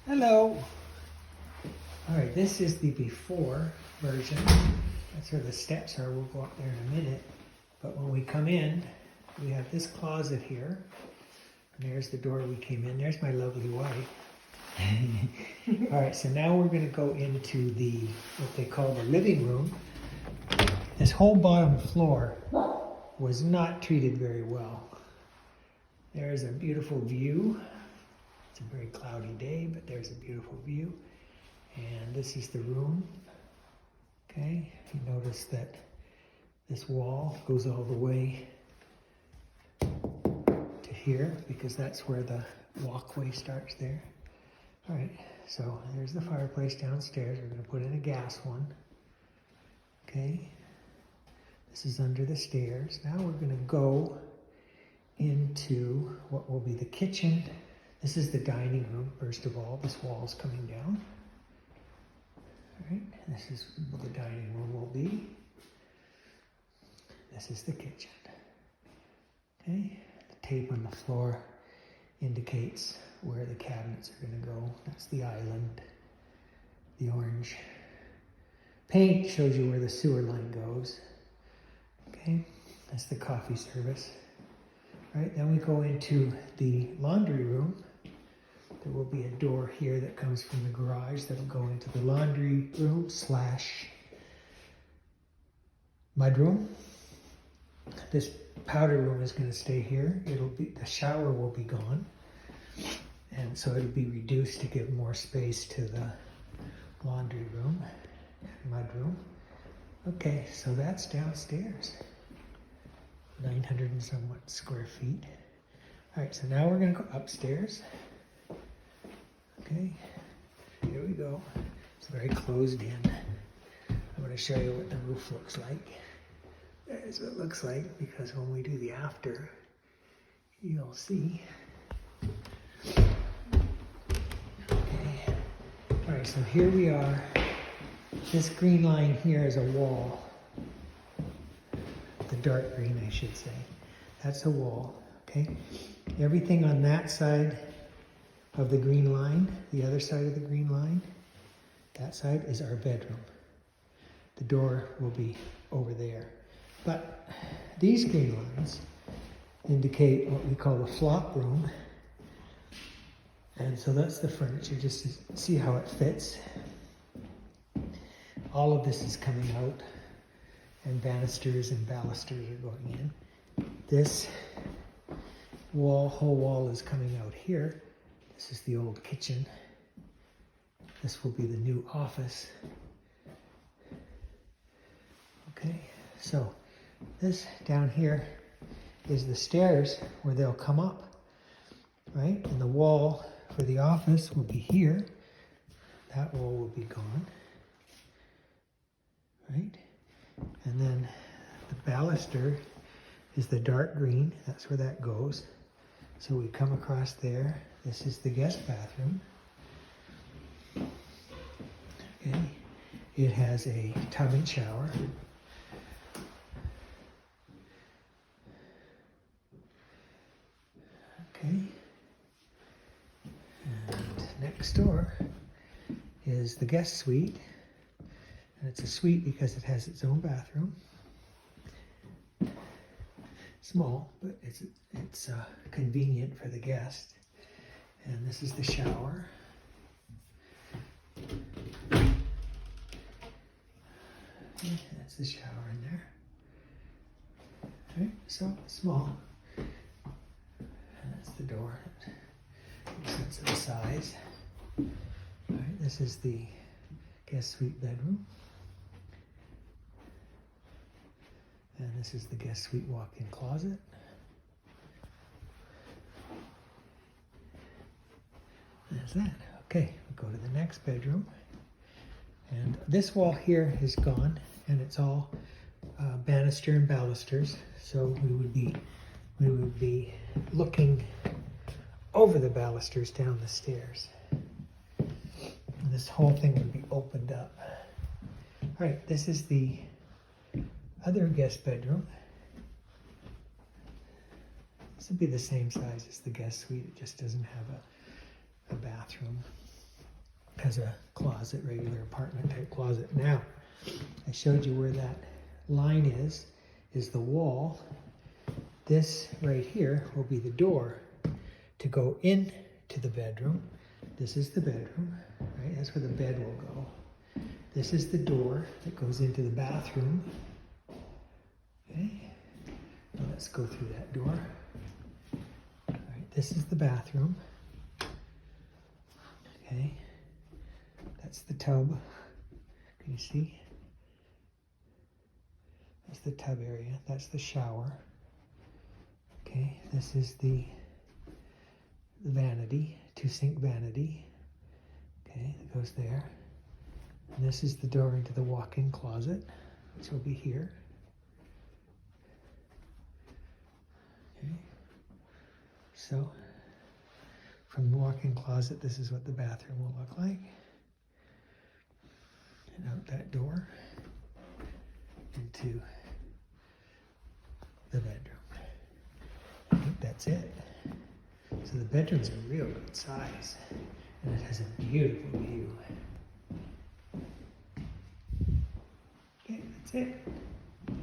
Hello. All right, this is the before version. That's where the steps are. We'll go up there in a minute. But when we come in, we have this closet here. And there's the door we came in. There's my lovely wife. All right, so now we're going to go into what they call the living room. This whole bottom floor was not treated very well. There's a beautiful view. It's a very cloudy day, but there's a beautiful view. And this is the room. Okay, if you notice that this wall goes all the way to here, because that's where the walkway starts there. All right, so there's the fireplace downstairs. We're going to put in a gas one. Okay, this is under the stairs. Now we're going to go into what will be the kitchen. This is the dining room, first of all. This wall is coming down. All right, this is what the dining room will be. This is the kitchen. Okay, the tape on the floor indicates where the cabinets are going to go. That's the island. The orange paint shows you where the sewer line goes. Okay, that's the coffee service. All right, then we go into the laundry room. There will be a door here that comes from the garage that will go into the laundry room / mudroom. This powder room is going to stay here. The shower will be gone. And so it'll be reduced to give more space to the laundry room, mudroom. Okay, so that's downstairs. 900 and somewhat square feet. All right, so now we're going to go upstairs. Okay, here we go. It's very closed in. I'm going to show you what the roof looks like. There's what it looks like, because when we do the after, you'll see. Okay. All right, so here we are. This green line here is a wall. The dark green, I should say. That's a wall, okay? Everything on that side of the green line, the other side of the green line, that side is our bedroom. The door will be over there. But these green lines indicate what we call the flop room. And so that's the furniture, just to see how it fits. All of this is coming out, and banisters and balusters are going in. This whole wall is coming out here. This is the old kitchen. This will be the new office. Okay, so this down here is the stairs where they'll come up, right? And the wall for the office will be here. That wall will be gone, right? And then the baluster is the dark green. That's where that goes. So we come across there. This is the guest bathroom. Okay. It has a tub and shower. Okay. And next door is the guest suite. And it's a suite because it has its own bathroom. Small, but it's convenient for the guest. And this is the shower. Okay, that's the shower in there. Okay, so small. And that's the door. Sense of the size. All right, this is the guest suite bedroom. And this is the guest suite walk-in closet. There's that. Okay, we'll go to the next bedroom. And this wall here is gone, and it's all banister and balusters. So we would be looking over the balusters down the stairs. And this whole thing would be opened up. All right, this is the other guest bedroom. This would be the same size as the guest suite. It just doesn't have a bathroom. has a closet, regular apartment type closet. Now, I showed you where that line is the wall. This right here will be the door to go in to the bedroom. This is the bedroom, right? That's where the bed will go. This is the door that goes into the bathroom. Okay, now let's go through that door. All right, this is the bathroom. Okay, that's the tub. Can you see? That's the tub area. That's the shower. Okay, this is the vanity, 2-sink vanity. Okay, that goes there. And this is the door into the walk-in closet, which will be here. Okay, so from the walk-in closet, this is what the bathroom will look like. And out that door into the bedroom. I think that's it. So the bedroom's a real good size, and it has a beautiful view. Okay, that's it.